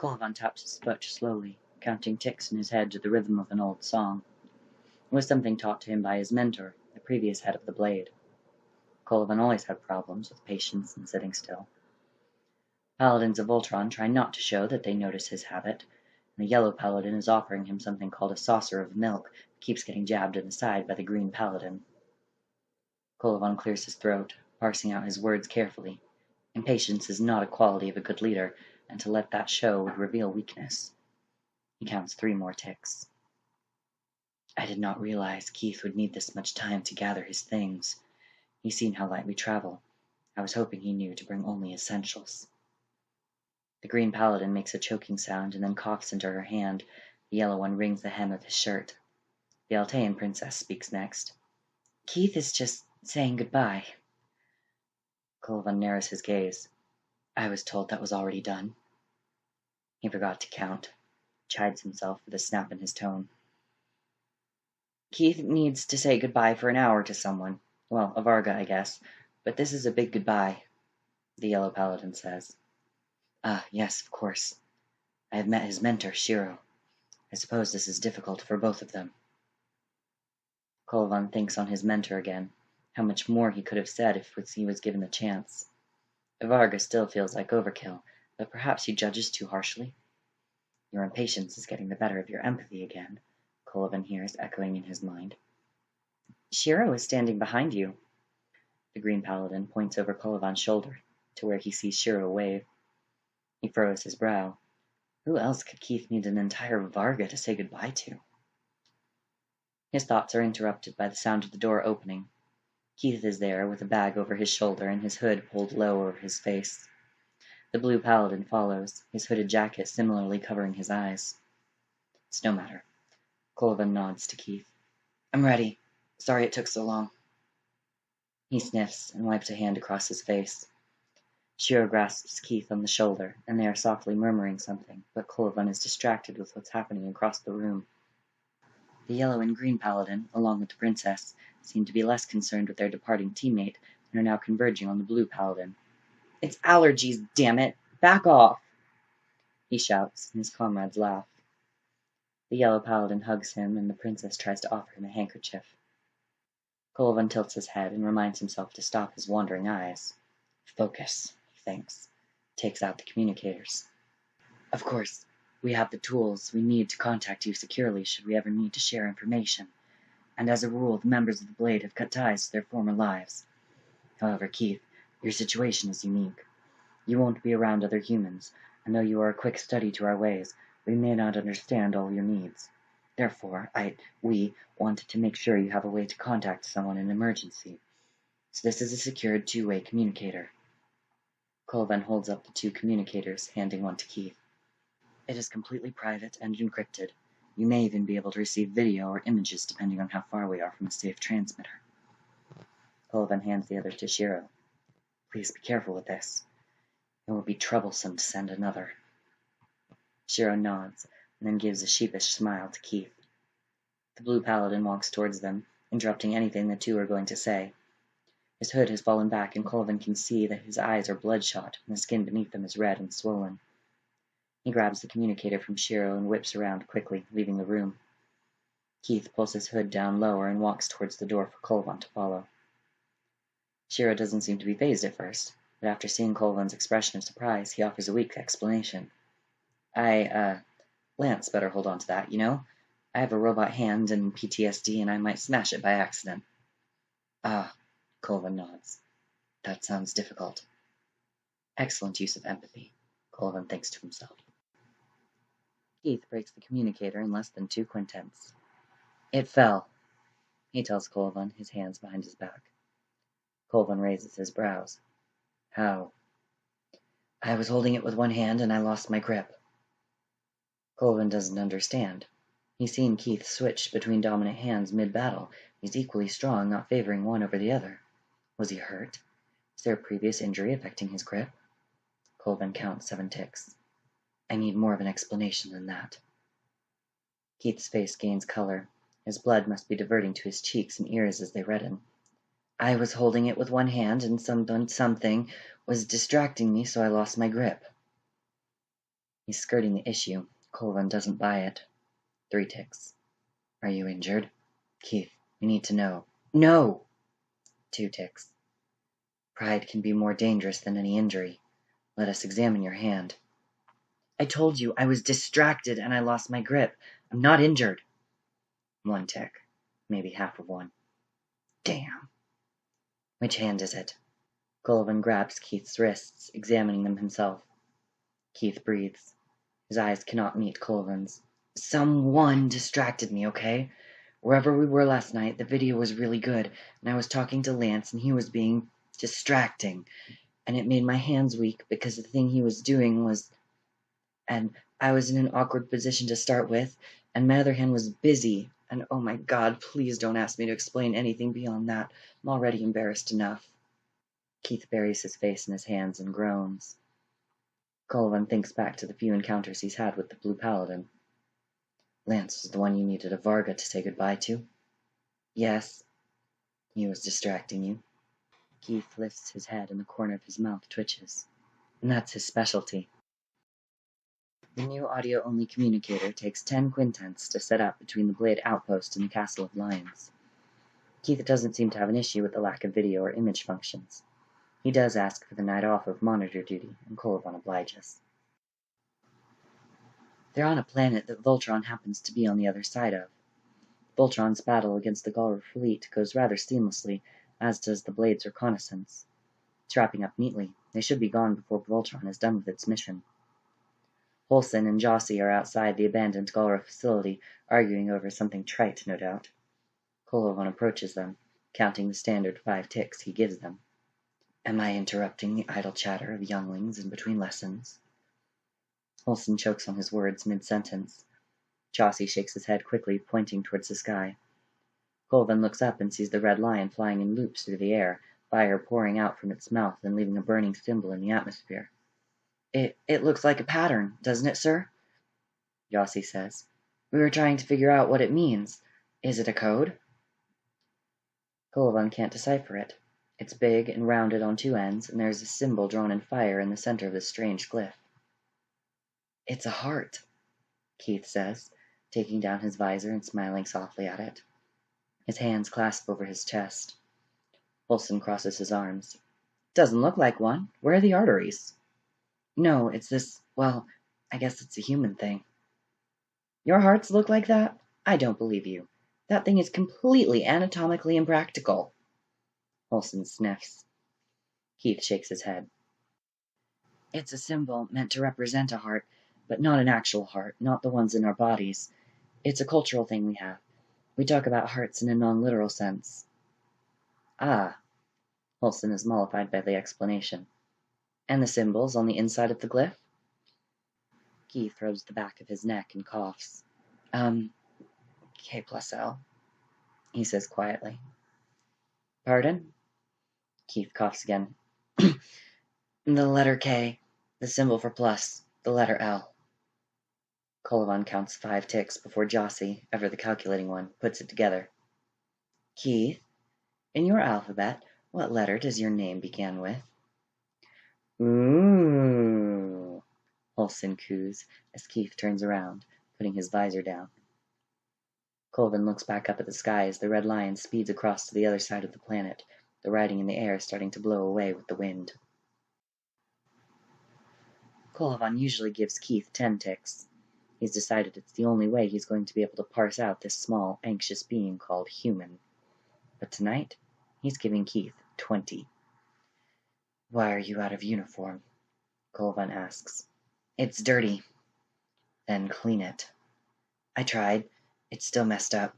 Kolivan tapped his foot slowly, counting ticks in his head to the rhythm of an old song. It was something taught to him by his mentor, the previous head of the Blade. Kolivan always had problems with patience and sitting still. Paladins of Voltron try not to show that they notice his habit, and the yellow paladin is offering him something called a saucer of milk that keeps getting jabbed in the side by the green paladin. Kolivan clears his throat, parsing out his words carefully. Impatience is not a quality of a good leader, and to let that show would reveal weakness. He counts 3 more ticks. I did not realize Keith would need this much time to gather his things. He's seen how light we travel. I was hoping he knew to bring only essentials. The green paladin makes a choking sound and then coughs into her hand. The yellow one wrings the hem of his shirt. The Altean princess speaks next. Keith is just saying goodbye. Kolivan narrows his gaze. I was told that was already done. He forgot to count, chides himself with a snap in his tone. Keith needs to say goodbye for an hour to someone. Well, a Varga, I guess. But this is a big goodbye, the yellow paladin says. Ah, yes, of course. I have met his mentor, Shiro. I suppose this is difficult for both of them. Kolivan thinks on his mentor again, how much more he could have said if he was given the chance. Varga still feels like overkill, but perhaps he judges too harshly. Your impatience is getting the better of your empathy again, Kolivan hears echoing in his mind. Shiro is standing behind you. The green paladin points over Kolivan's shoulder to where he sees Shiro wave. He furrows his brow. Who else could Keith need an entire Varga to say goodbye to? His thoughts are interrupted by the sound of the door opening. Keith is there with a bag over his shoulder and his hood pulled low over his face. The blue paladin follows, his hooded jacket similarly covering his eyes. It's no matter. Kolivan nods to Keith. I'm ready. Sorry it took so long. He sniffs and wipes a hand across his face. Shiro grasps Keith on the shoulder, and they are softly murmuring something, but Kolivan is distracted with what's happening across the room. The yellow and green paladin, along with the princess, seem to be less concerned with their departing teammate and are now converging on the blue paladin. It's allergies, damn it! Back off! He shouts, and his comrades laugh. The yellow paladin hugs him, and the princess tries to offer him a handkerchief. Kolivan tilts his head and reminds himself to stop his wandering eyes. Focus, he thinks. Takes out the communicators. Of course, we have the tools we need to contact you securely should we ever need to share information, and as a rule the members of the Blade have cut ties to their former lives. However, Keith, your situation is unique. You won't be around other humans, and though you are a quick study to our ways, we may not understand all your needs. Therefore, we wanted to make sure you have a way to contact someone in an emergency. So this is a secured 2-way communicator. Kolivan holds up the 2 communicators, handing one to Keith. It is completely private and encrypted. You may even be able to receive video or images depending on how far we are from a safe transmitter. Kolivan hands the other to Shiro. Please be careful with this. It will be troublesome to send another. Shiro nods, and then gives a sheepish smile to Keith. The blue paladin walks towards them, interrupting anything the 2 are going to say. His hood has fallen back, and Kolivan can see that his eyes are bloodshot, and the skin beneath them is red and swollen. He grabs the communicator from Shiro and whips around quickly, leaving the room. Keith pulls his hood down lower and walks towards the door for Kolivan to follow. Shiro doesn't seem to be fazed at first, but after seeing Kolivan's expression of surprise, he offers a weak explanation. Lance better hold on to that, you know? I have a robot hand and PTSD, and I might smash it by accident. Ah, Kolivan nods. That sounds difficult. Excellent use of empathy, Kolivan thinks to himself. Keith breaks the communicator in less than 2 quintets. It fell, he tells Kolivan, his hands behind his back. Kolivan raises his brows. How? I was holding it with one hand and I lost my grip. Kolivan doesn't understand. He's seen Keith switch between dominant hands mid-battle. He's equally strong, not favoring one over the other. Was he hurt? Is there a previous injury affecting his grip? Kolivan counts 7 ticks. I need more of an explanation than that. Keith's face gains color. His blood must be diverting to his cheeks and ears as they redden. I was holding it with one hand and something was distracting me, so I lost my grip. He's skirting the issue. Kolivan doesn't buy it. 3 ticks. Are you injured? Keith, we need to know. No! 2 ticks. Pride can be more dangerous than any injury. Let us examine your hand. I told you I was distracted and I lost my grip. I'm not injured. 1 tick. Maybe half of one. Damn. Which hand is it? Kolivan grabs Keith's wrists, examining them himself. Keith breathes. His eyes cannot meet Kolivan's. Someone distracted me, okay? Wherever we were last night, the video was really good, and I was talking to Lance, and he was being distracting, and it made my hands weak because the thing he was doing was... And I was in an awkward position to start with, and my other hand was busy, and oh my God, please don't ask me to explain anything beyond that. I'm already embarrassed enough. Keith buries his face in his hands and groans. Kolivan thinks back to the few encounters he's had with the Blue Paladin. Lance was the one you needed a Varga to say goodbye to? Yes. He was distracting you. Keith lifts his head and the corner of his mouth twitches. And that's his specialty. The new audio-only communicator takes 10 quintents to set up between the Blade Outpost and the Castle of Lions. Keith doesn't seem to have an issue with the lack of video or image functions. He does ask for the night off of monitor duty, and Kolivan obliges. They're on a planet that Voltron happens to be on the other side of. Voltron's battle against the Galra fleet goes rather seamlessly, as does the Blade's reconnaissance. It's wrapping up neatly. They should be gone before Voltron is done with its mission. Holson and Jossie are outside the abandoned Galra facility, arguing over something trite, no doubt. Kolivan approaches them, counting the standard 5 ticks he gives them. Am I interrupting the idle chatter of younglings in between lessons? Holson chokes on his words mid-sentence. Jossie shakes his head quickly, pointing towards the sky. Kolivan looks up and sees the red lion flying in loops through the air, fire pouring out from its mouth and leaving a burning symbol in the atmosphere. It looks like a pattern, doesn't it, sir? Jossie says. We were trying to figure out what it means. Is it a code? Kolivan can't decipher it. It's big and rounded on 2 ends, and there's a symbol drawn in fire in the center of this strange glyph. It's a heart, Keith says, taking down his visor and smiling softly at it. His hands clasp over his chest. Holson crosses his arms. Doesn't look like one. Where are the arteries? No, it's this, well, I guess it's a human thing. Your hearts look like that? I don't believe you. That thing is completely anatomically impractical. Holson sniffs. Keith shakes his head. It's a symbol meant to represent a heart, but not an actual heart, not the ones in our bodies. It's a cultural thing we have. We talk about hearts in a non-literal sense. Ah. Holson is mollified by the explanation. And the symbols on the inside of the glyph? Keith rubs the back of his neck and coughs. K+L, he says quietly. Pardon? Keith coughs again. The letter K, the symbol for plus, the letter L. Kolivan counts 5 ticks before Jossie, ever the calculating one, puts it together. Keith, in your alphabet, what letter does your name begin with? Ooh, Holson coos as Keith turns around, putting his visor down. Kolivan looks back up at the sky as the red lion speeds across to the other side of the planet, the writing in the air starting to blow away with the wind. Kolivan usually gives Keith 10 ticks. He's decided it's the only way he's going to be able to parse out this small, anxious being called human. But tonight, he's giving Keith 20. Why are you out of uniform? Kolivan asks. It's dirty. Then clean it. I tried. It's still messed up.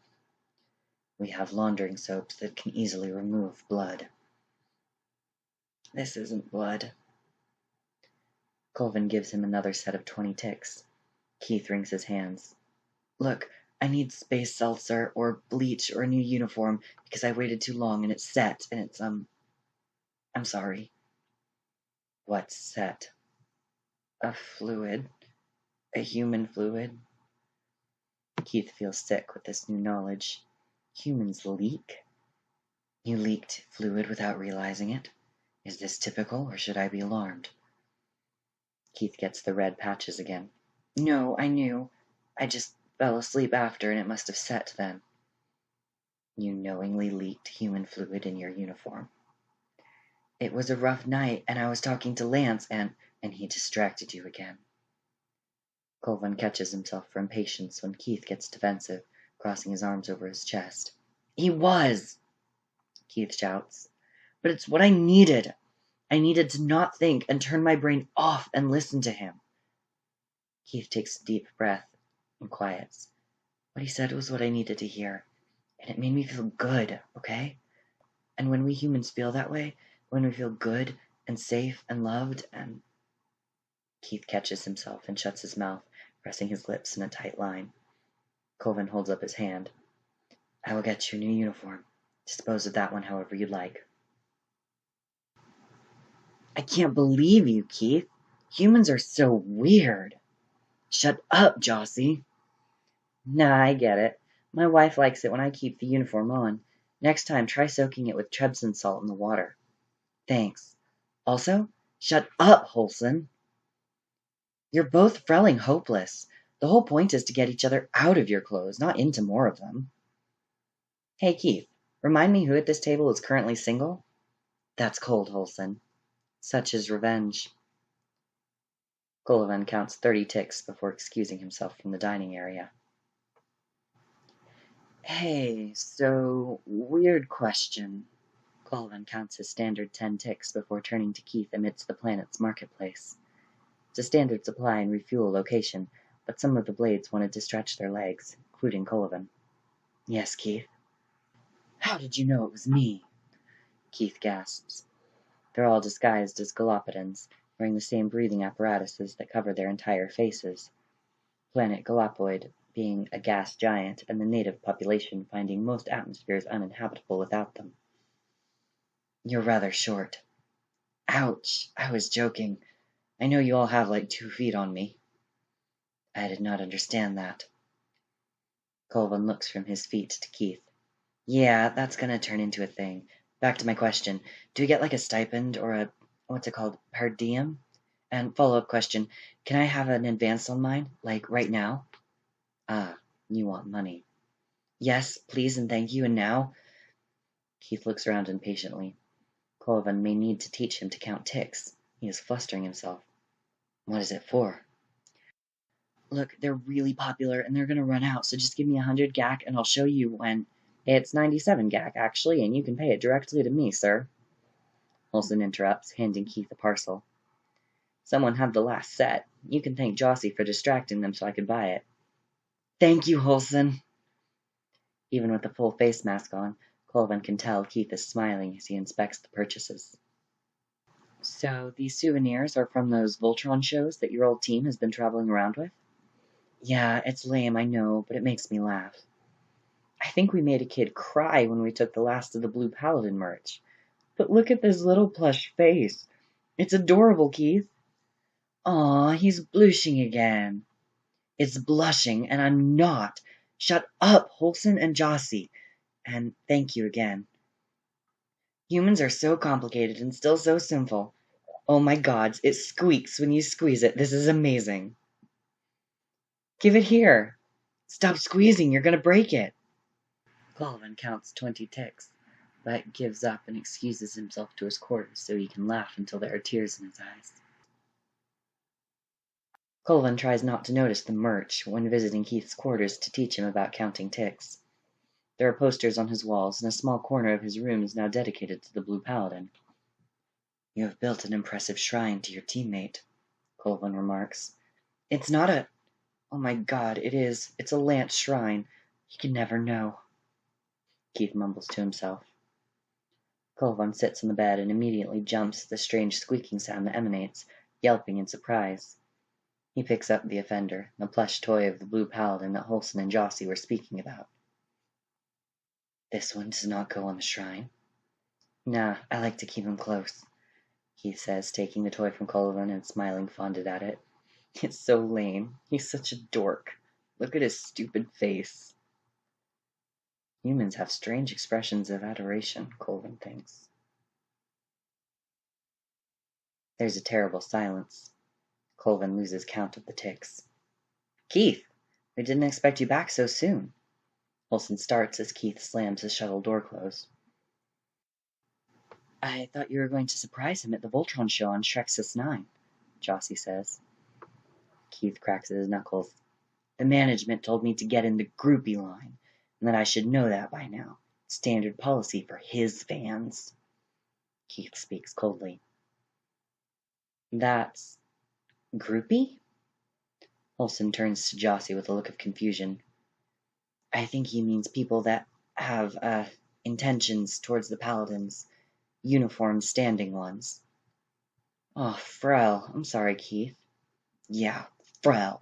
We have laundering soaps that can easily remove blood. This isn't blood. Kolivan gives him another set of 20 ticks. Keith wrings his hands. Look, I need space seltzer or bleach or a new uniform because I waited too long and it's set and it's, I'm sorry. What's set? A fluid. A human fluid. Keith feels sick with this new knowledge. Humans leak? You leaked fluid without realizing it? Is this typical, or should I be alarmed? Keith gets the red patches again. No, I knew. I just fell asleep after, and it must have set then. You knowingly leaked human fluid in your uniform. It was a rough night, and I was talking to Lance, and he distracted you again. Kolivan catches himself for impatience when Keith gets defensive, crossing his arms over his chest. He was! Keith shouts. But it's what I needed. I needed to not think and turn my brain off and listen to him. Keith takes a deep breath and quiets. What he said was what I needed to hear, and it made me feel good, okay? And when we humans feel that way, when we feel good and safe and loved and... Keith catches himself and shuts his mouth, pressing his lips in a tight line. Kolivan holds up his hand. I will get you a new uniform. Dispose of that one however you'd like. I can't believe you, Keith. Humans are so weird. Shut up, Jossie. Nah, I get it. My wife likes it when I keep the uniform on. Next time, try soaking it with Trebson salt in the water. Thanks. Also, shut up, Holson. You're both frelling hopeless. The whole point is to get each other out of your clothes, not into more of them. Hey, Keith, remind me who at this table is currently single? That's cold, Holson. Such is revenge. Kolivan counts 30 ticks before excusing himself from the dining area. Hey, so, weird question. Kolivan counts his standard 10 ticks before turning to Keith amidst the planet's marketplace. It's a standard supply and refuel location, but some of the blades wanted to stretch their legs, including Kolivan. Yes, Keith. How did you know it was me? Keith gasps. They're all disguised as Galapagans, wearing the same breathing apparatuses that cover their entire faces. Planet Galapoid being a gas giant, and the native population finding most atmospheres uninhabitable without them. You're rather short. Ouch, I was joking. I know you all have like 2 feet on me. I did not understand that. Kolivan looks from his feet to Keith. Yeah, that's gonna turn into a thing. Back to my question. Do we get like a stipend or a, what's it called, per diem? And follow-up question, can I have an advance on mine, like right now? Ah, you want money. Yes, please and thank you, and now? Keith looks around impatiently. Kolivan may need to teach him to count ticks. He is flustering himself. What is it for? Look, they're really popular and they're gonna run out, so just give me 100 GAC and I'll show you when... It's 97 GAC, actually, and you can pay it directly to me, sir. Holson interrupts, handing Keith a parcel. Someone had the last set. You can thank Jossie for distracting them so I could buy it. Thank you, Holson. Even with the full face mask on, Kolivan can tell Keith is smiling as he inspects the purchases. So, these souvenirs are from those Voltron shows that your old team has been traveling around with? Yeah, it's lame, I know, but it makes me laugh. I think we made a kid cry when we took the last of the Blue Paladin merch. But look at this little plush face. It's adorable, Keith. Aw, he's blushing again. It's blushing, and I'm not. Shut up, Holson and Jossie. And thank you again. Humans are so complicated and still so simple. Oh my gods, it squeaks when you squeeze it. This is amazing. Give it here. Stop squeezing, you're gonna break it. Kolivan counts 20 ticks, but gives up and excuses himself to his quarters so he can laugh until there are tears in his eyes. Kolivan tries not to notice the merch when visiting Keith's quarters to teach him about counting ticks. There are posters on his walls, and a small corner of his room is now dedicated to the Blue Paladin. You have built an impressive shrine to your teammate, Kolivan remarks. It's not a... Oh my god, it is. It's a Lance shrine. He can never know. Keith mumbles to himself. Kolivan sits on the bed and immediately jumps at the strange squeaking sound that emanates, yelping in surprise. He picks up the offender, the plush toy of the Blue Paladin that Holson and Jossie were speaking about. This one does not go on the shrine. Nah, I like to keep him close, Keith says, taking the toy from Kolivan and smiling fondly at it. It's so lame. He's such a dork. Look at his stupid face. Humans have strange expressions of adoration, Kolivan thinks. There's a terrible silence. Kolivan loses count of the ticks. Keith, we didn't expect you back so soon. Olsen starts as Keith slams his shuttle door closed. I thought you were going to surprise him at the Voltron show on Shrexus 9, Jossie says. Keith cracks his knuckles. The management told me to get in the groupie line, and that I should know that by now. Standard policy for his fans. Keith speaks coldly. That's groupie? Olsen turns to Jossie with a look of confusion. I think he means people that have, intentions towards the Paladins. Uniformed standing ones. Oh, Frel. I'm sorry, Keith. Yeah, Frel.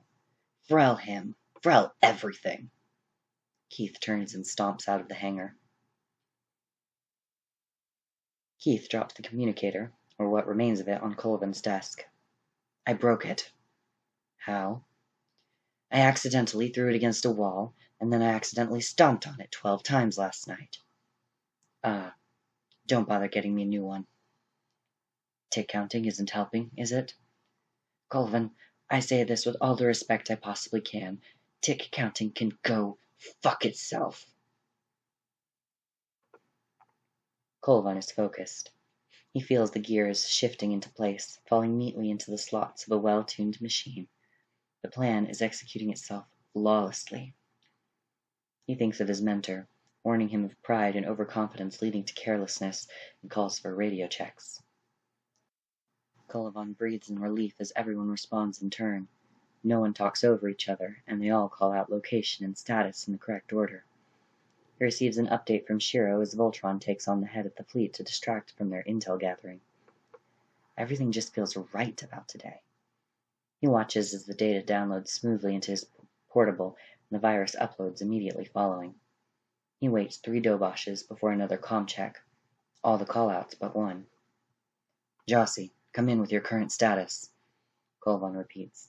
Frel him. Frel everything. Keith turns and stomps out of the hangar. Keith drops the communicator, or what remains of it, on Kolivan's desk. I broke it. How? I accidentally threw it against a wall, and then I accidentally stomped on it 12 times last night. Don't bother getting me a new one. Tick counting isn't helping, is it? Kolivan, I say this with all the respect I possibly can. Tick counting can go fuck itself. Kolivan is focused. He feels the gears shifting into place, falling neatly into the slots of a well-tuned machine. The plan is executing itself flawlessly. He thinks of his mentor, warning him of pride and overconfidence leading to carelessness, and calls for radio checks. Kolivan breathes in relief as everyone responds in turn. No one talks over each other, and they all call out location and status in the correct order. He receives an update from Shiro as Voltron takes on the head of the fleet to distract from their intel gathering. Everything just feels right about today. He watches as the data downloads smoothly into his portable, and the virus uploads immediately following. He waits 3 doboshes before another comm check. All the callouts but one. Jossie, come in with your current status. Kolivan repeats.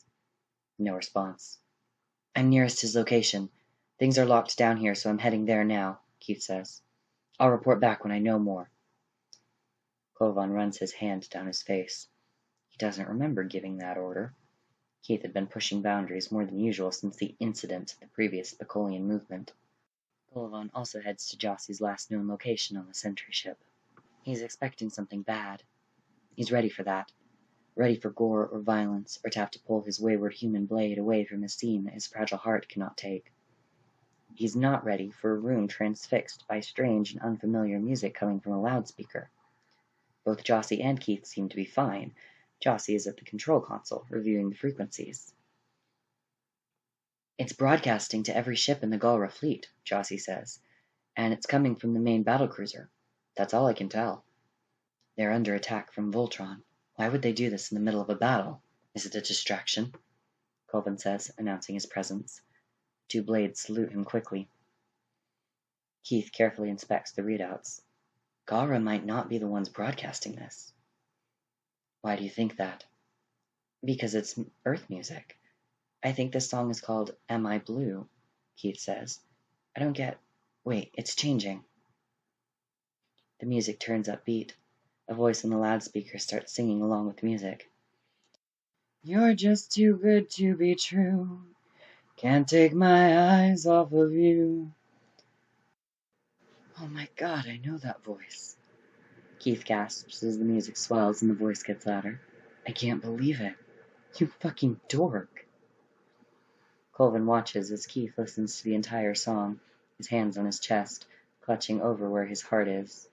No response. I'm nearest his location. Things are locked down here, so I'm heading there now, Keith says. I'll report back when I know more. Kolivan runs his hand down his face. He doesn't remember giving that order. Keith had been pushing boundaries more than usual since the incident at the previous Bacolian movement. Kolivan also heads to Jossie's last known location on the sentry ship. He's expecting something bad. He's ready for that. Ready for gore or violence, or to have to pull his wayward human blade away from a scene that his fragile heart cannot take. He's not ready for a room transfixed by strange and unfamiliar music coming from a loudspeaker. Both Jossie and Keith seem to be fine. Jossie is at the control console, reviewing the frequencies. It's broadcasting to every ship in the Galra fleet, Jossie says, and it's coming from the main battlecruiser. That's all I can tell. They're under attack from Voltron. Why would they do this in the middle of a battle? Is it a distraction? Kolivan says, announcing his presence. 2 blades salute him quickly. Keith carefully inspects the readouts. Galra might not be the ones broadcasting this. Why do you think that? Because it's Earth music. I think this song is called Am I Blue, Keith says. I don't get... Wait, it's changing. The music turns upbeat. A voice on the loudspeaker starts singing along with the music. You're just too good to be true. Can't take my eyes off of you. Oh my god, I know that voice. Keith gasps as the music swells and the voice gets louder. I can't believe it. You fucking dork. Kolivan watches as Keith listens to the entire song, his hands on his chest, clutching over where his heart is.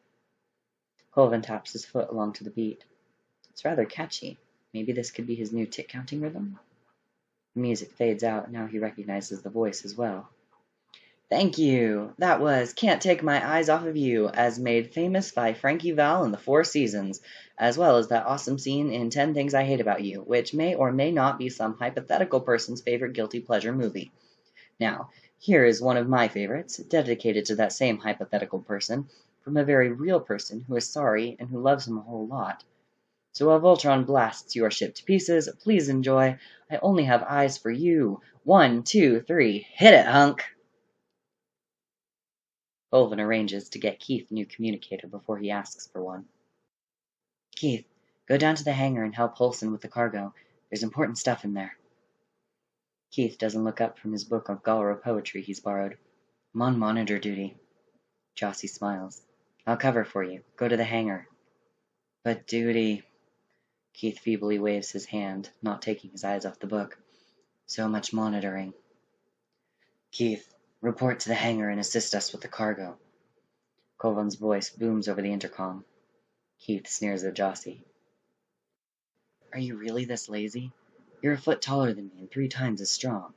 Kolivan taps his foot along to the beat. It's rather catchy. Maybe this could be his new tick-counting rhythm? The music fades out, and now he recognizes the voice as well. Thank you! That was Can't Take My Eyes Off of You, as made famous by Frankie Val in the 4 Seasons, as well as that awesome scene in 10 Things I Hate About You, which may or may not be some hypothetical person's favorite guilty pleasure movie. Now, here is one of my favorites, dedicated to that same hypothetical person, from a very real person who is sorry and who loves him a whole lot. So while Voltron blasts your ship to pieces, please enjoy I Only Have Eyes for You. 1, 2, 3, hit it, hunk! Kolivan arranges to get Keith a new communicator before he asks for one. Keith, go down to the hangar and help Olsen with the cargo. There's important stuff in there. Keith doesn't look up from his book of Galro poetry he's borrowed. I'm on monitor duty. Jossie smiles. I'll cover for you. Go to the hangar. But duty... Keith feebly waves his hand, not taking his eyes off the book. So much monitoring. Keith, report to the hangar and assist us with the cargo. Kolivan's voice booms over the intercom. Keith sneers at Jossie. Are you really this lazy? You're a foot taller than me and 3 times as strong.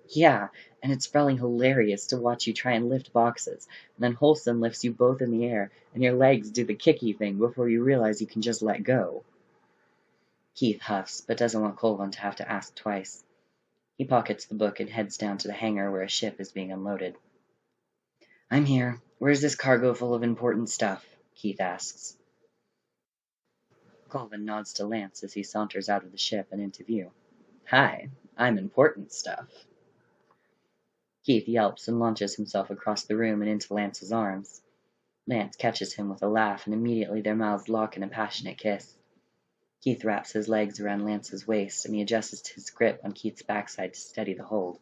Yeah, and it's spelling hilarious to watch you try and lift boxes, and then Holston lifts you both in the air, and your legs do the kicky thing before you realize you can just let go. Keith huffs, but doesn't want Kolivan to have to ask twice. He pockets the book and heads down to the hangar where a ship is being unloaded. I'm here. Where's this cargo full of important stuff? Keith asks. Kolivan nods to Lance as he saunters out of the ship and into view. Hi, I'm important stuff. Keith yelps and launches himself across the room and into Lance's arms. Lance catches him with a laugh, and immediately their mouths lock in a passionate kiss. Keith wraps his legs around Lance's waist, and he adjusts his grip on Keith's backside to steady the hold.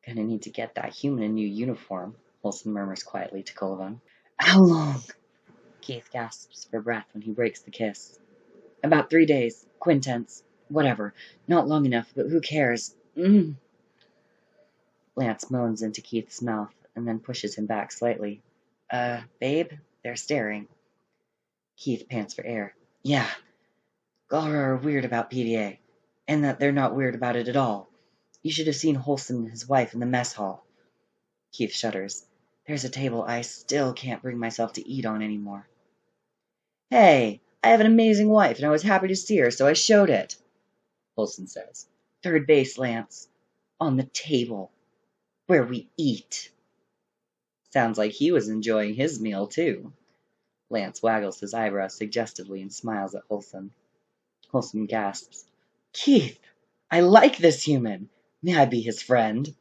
Gonna need to get that human a new uniform, Holston murmurs quietly to Kolivan. How long? Keith gasps for breath when he breaks the kiss. About 3 days. Quintense. Whatever. Not long enough, but who cares? Lance moans into Keith's mouth and then pushes him back slightly. Babe? They're staring. Keith pants for air. Yeah. Galra are weird about PDA, and that they're not weird about it at all. You should have seen Holston and his wife in the mess hall. Keith shudders. There's a table I still can't bring myself to eat on anymore. Hey, I have an amazing wife, and I was happy to see her, so I showed it, Holston says. Third base, Lance. On the table. Where we eat. Sounds like he was enjoying his meal, too. Lance waggles his eyebrows suggestively and smiles at Holston. Holston gasps. Keith, I like this human. May I be his friend?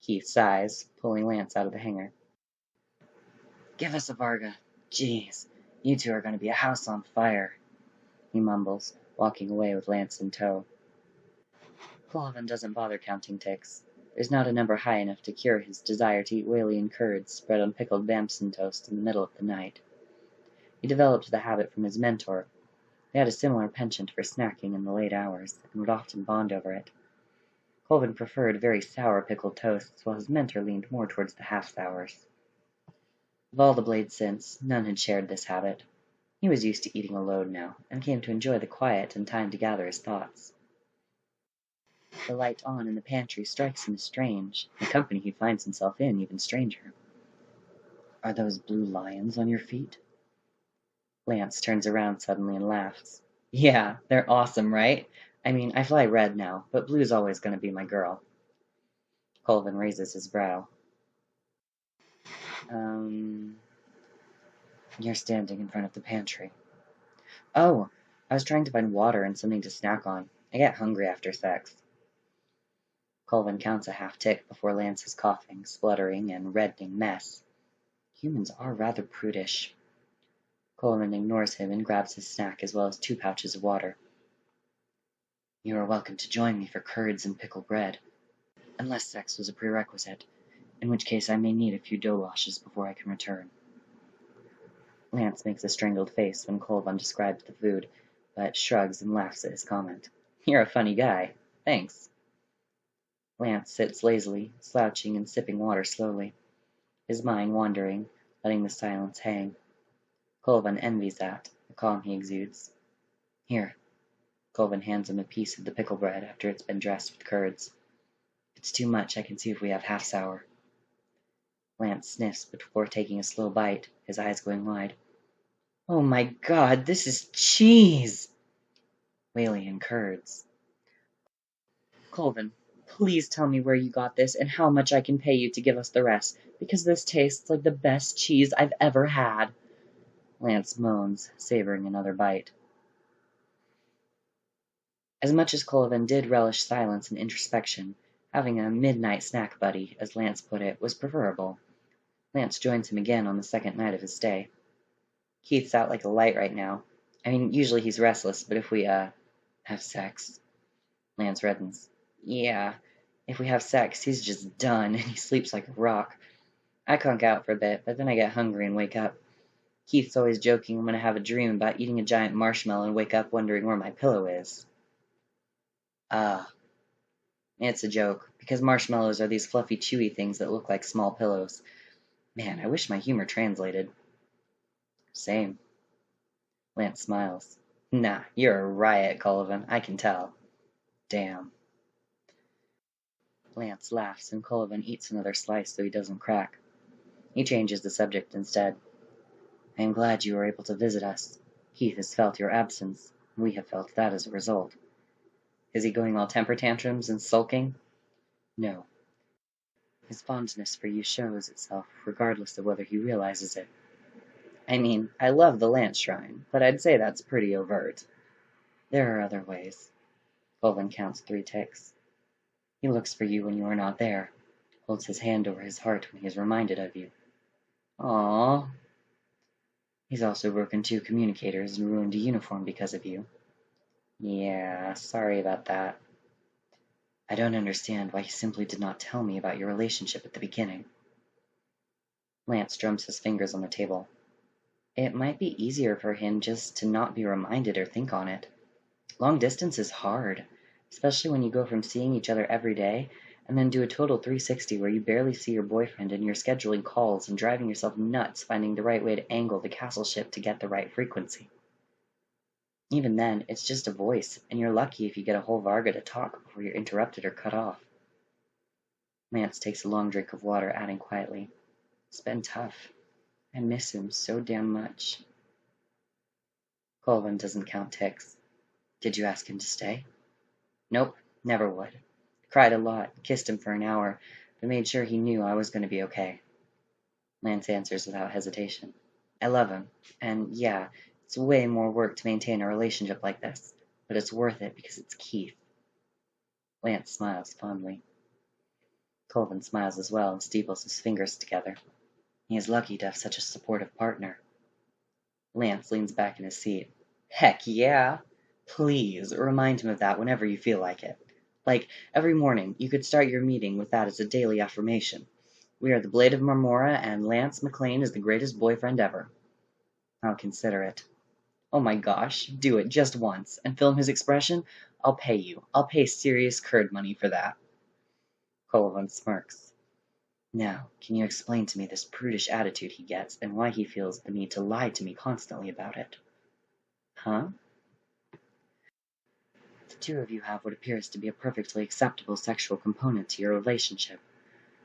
Keith sighs, pulling Lance out of the hangar. Give us a Varga. Jeez, you two are going to be a house on fire, he mumbles, walking away with Lance in tow. Kolivan doesn't bother counting ticks. There's not a number high enough to cure his desire to eat whalian curds spread on pickled Bamson toast in the middle of the night. He developed the habit from his mentor. They had a similar penchant for snacking in the late hours, and would often bond over it. Kolivan preferred very sour pickled toasts, while his mentor leaned more towards the half-sours. Of all the blades since, none had shared this habit. He was used to eating alone now, and came to enjoy the quiet and time to gather his thoughts. The light on in the pantry strikes him as strange, the company he finds himself in even stranger. Are those blue lions on your feet? Lance turns around suddenly and laughs. Yeah, they're awesome, right? I mean, I fly red now, but blue's always going to be my girl. Kolivan raises his brow. You're standing in front of the pantry. Oh, I was trying to find water and something to snack on. I get hungry after sex. Kolivan counts a half-tick before Lance's coughing, spluttering, and reddening mess. Humans are rather prudish. Kolivan ignores him and grabs his snack as well as 2 pouches of water. You are welcome to join me for curds and pickled bread. Unless sex was a prerequisite, in which case I may need a few dough washes before I can return. Lance makes a strangled face when Kolivan describes the food, but shrugs and laughs at his comment. You're a funny guy. Thanks. Lance sits lazily, slouching and sipping water slowly, his mind wandering, letting the silence hang. Kolivan envies that, the calm he exudes. Here. Kolivan hands him a piece of the pickle bread after it's been dressed with curds. If it's too much, I can see if we have half-sour. Lance sniffs before taking a slow bite, his eyes going wide. Oh my God, this is cheese! Whalian curds. Kolivan, please tell me where you got this and how much I can pay you to give us the rest, because this tastes like the best cheese I've ever had. Lance moans, savoring another bite. As much as Kolivan did relish silence and introspection, having a midnight snack buddy, as Lance put it, was preferable. Lance joins him again on the second night of his stay. Keith's out like a light right now. I mean, usually he's restless, but if we, have sex... Lance reddens. Yeah, if we have sex, he's just done, and he sleeps like a rock. I conk out for a bit, but then I get hungry and wake up. Keith's always joking I'm going to have a dream about eating a giant marshmallow and wake up wondering where my pillow is. It's a joke, because marshmallows are these fluffy, chewy things that look like small pillows. Man, I wish my humor translated. Same. Lance smiles. Nah, you're a riot, Kolivan, I can tell. Damn. Lance laughs, and Kolivan eats another slice so he doesn't crack. He changes the subject instead. I am glad you were able to visit us. Keith has felt your absence. We have felt that as a result. Is he going all temper tantrums and sulking? No. His fondness for you shows itself, regardless of whether he realizes it. I mean, I love the Lance Shrine, but I'd say that's pretty overt. There are other ways. Colvin counts 3 ticks. He looks for you when you are not there, holds his hand over his heart when he is reminded of you. Aww. He's also broken 2 communicators and ruined a uniform because of you. Yeah, sorry about that. I don't understand why he simply did not tell me about your relationship at the beginning. Lance drums his fingers on the table. It might be easier for him just to not be reminded or think on it. Long distance is hard, especially when you go from seeing each other every day and then do a total 360 where you barely see your boyfriend and you're scheduling calls and driving yourself nuts finding the right way to angle the castle ship to get the right frequency. Even then, it's just a voice, and you're lucky if you get a whole Varga to talk before you're interrupted or cut off. Lance takes a long drink of water, adding quietly, It's been tough. I miss him so damn much. Colvin doesn't count ticks. Did you ask him to stay? Nope, never would. Cried a lot, kissed him for an hour, but made sure he knew I was going to be okay. Lance answers without hesitation. I love him, and yeah, it's way more work to maintain a relationship like this, but it's worth it because it's Keith. Lance smiles fondly. Colvin smiles as well and steeples his fingers together. He is lucky to have such a supportive partner. Lance leans back in his seat. Heck yeah! Please, remind him of that whenever you feel like it. Like, every morning, you could start your meeting with that as a daily affirmation. We are the Blade of Marmora, and Lance McLean is the greatest boyfriend ever. I'll consider it. Oh my gosh, do it just once, and film his expression? I'll pay you. I'll pay serious curd money for that. Kolivan smirks. Now, can you explain to me this prudish attitude he gets, and why he feels the need to lie to me constantly about it? Huh? The 2 of you have what appears to be a perfectly acceptable sexual component to your relationship,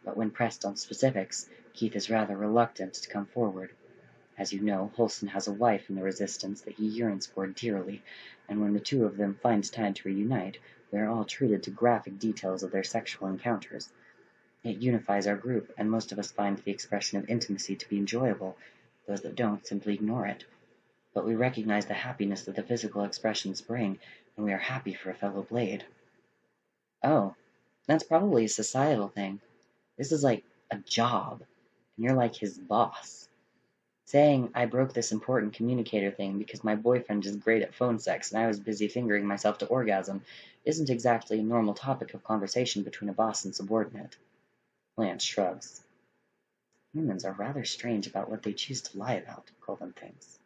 but when pressed on specifics, Keith is rather reluctant to come forward. As you know, Holston has a wife in the Resistance that he yearns for dearly, and when the 2 of them find time to reunite, they are all treated to graphic details of their sexual encounters. It unifies our group, and most of us find the expression of intimacy to be enjoyable. Those that don't simply ignore it. But we recognize the happiness that the physical expressions bring, and we are happy for a fellow Blade. Oh, that's probably a societal thing. This is like a job, and you're like his boss. Saying I broke this important communicator thing because my boyfriend is great at phone sex and I was busy fingering myself to orgasm isn't exactly a normal topic of conversation between a boss and subordinate. Lance shrugs. Humans are rather strange about what they choose to lie about, Colvin thinks.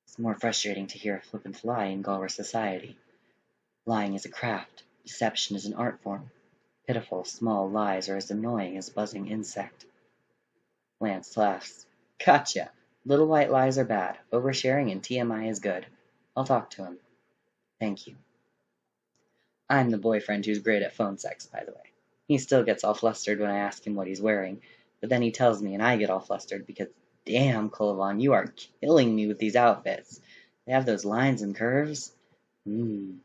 It's more frustrating to hear a flippant lie in Galra society. Lying is a craft, deception is an art form. Pitiful, small lies are as annoying as a buzzing insect. Lance laughs. Gotcha! Little white lies are bad. Oversharing and TMI is good. I'll talk to him. Thank you. I'm the boyfriend who's great at phone sex, by the way. He still gets all flustered when I ask him what he's wearing, but then he tells me and I get all flustered because, damn, Kolivan, you are killing me with these outfits. They have those lines and curves. Kolivan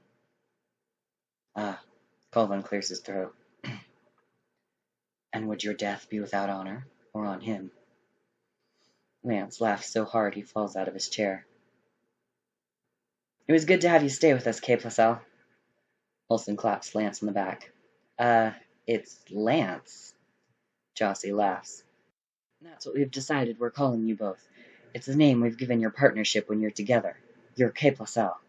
clears his throat. And would your death be without honor, or on him? Lance laughs so hard he falls out of his chair. It was good to have you stay with us, K+L. Olson claps Lance on the back. It's Lance. Jossie laughs. That's what we've decided we're calling you both. It's the name we've given your partnership when you're together. You're K+L.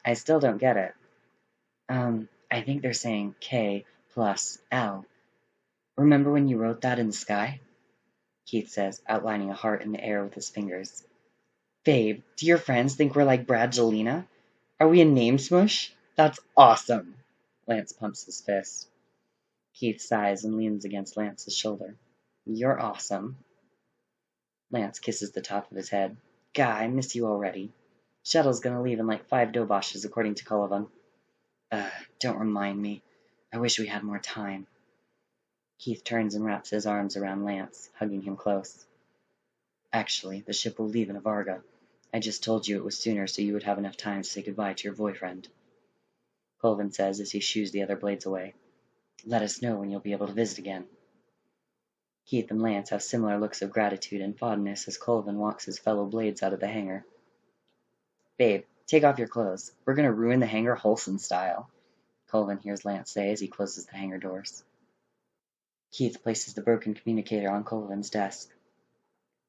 I still don't get it. I think they're saying K plus L. Remember when you wrote that in the sky? Keith says, outlining a heart in the air with his fingers. Babe, do your friends think we're like Bradgelina? Are we a name smush? That's awesome! Lance pumps his fist. Keith sighs and leans against Lance's shoulder. You're awesome. Lance kisses the top of his head. Guy, I miss you already. Shuttle's gonna leave in like 5 doboshes, according to Kolivan. Don't remind me. I wish we had more time. Keith turns and wraps his arms around Lance, hugging him close. Actually, the ship will leave in a Varga. I just told you it was sooner so you would have enough time to say goodbye to your boyfriend. Colvin says as he shoos the other blades away. Let us know when you'll be able to visit again. Keith and Lance have similar looks of gratitude and fondness as Colvin walks his fellow blades out of the hangar. Babe, take off your clothes. We're gonna ruin the hangar Holson style, Colvin hears Lance say as he closes the hangar doors. Keith places the broken communicator on Colvin's desk.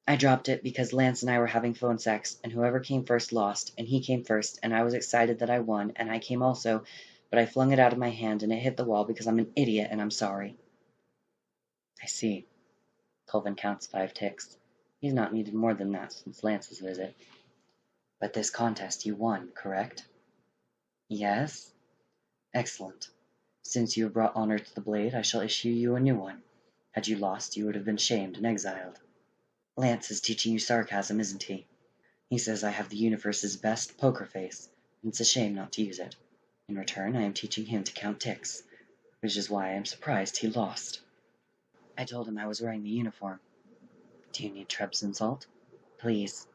I dropped it because Lance and I were having phone sex, and whoever came first lost, and he came first, and I was excited that I won, and I came also, but I flung it out of my hand and it hit the wall because I'm an idiot and I'm sorry. I see. Colvin counts 5 ticks. He's not needed more than that since Lance's visit. But this contest you won, correct? Yes? Excellent. Since you have brought honor to the blade, I shall issue you a new one. Had you lost, you would have been shamed and exiled. Lance is teaching you sarcasm, isn't he? He says I have the universe's best poker face, and it's a shame not to use it. In return, I am teaching him to count ticks, which is why I am surprised he lost. I told him I was wearing the uniform. Do you need Trebson salt? Please.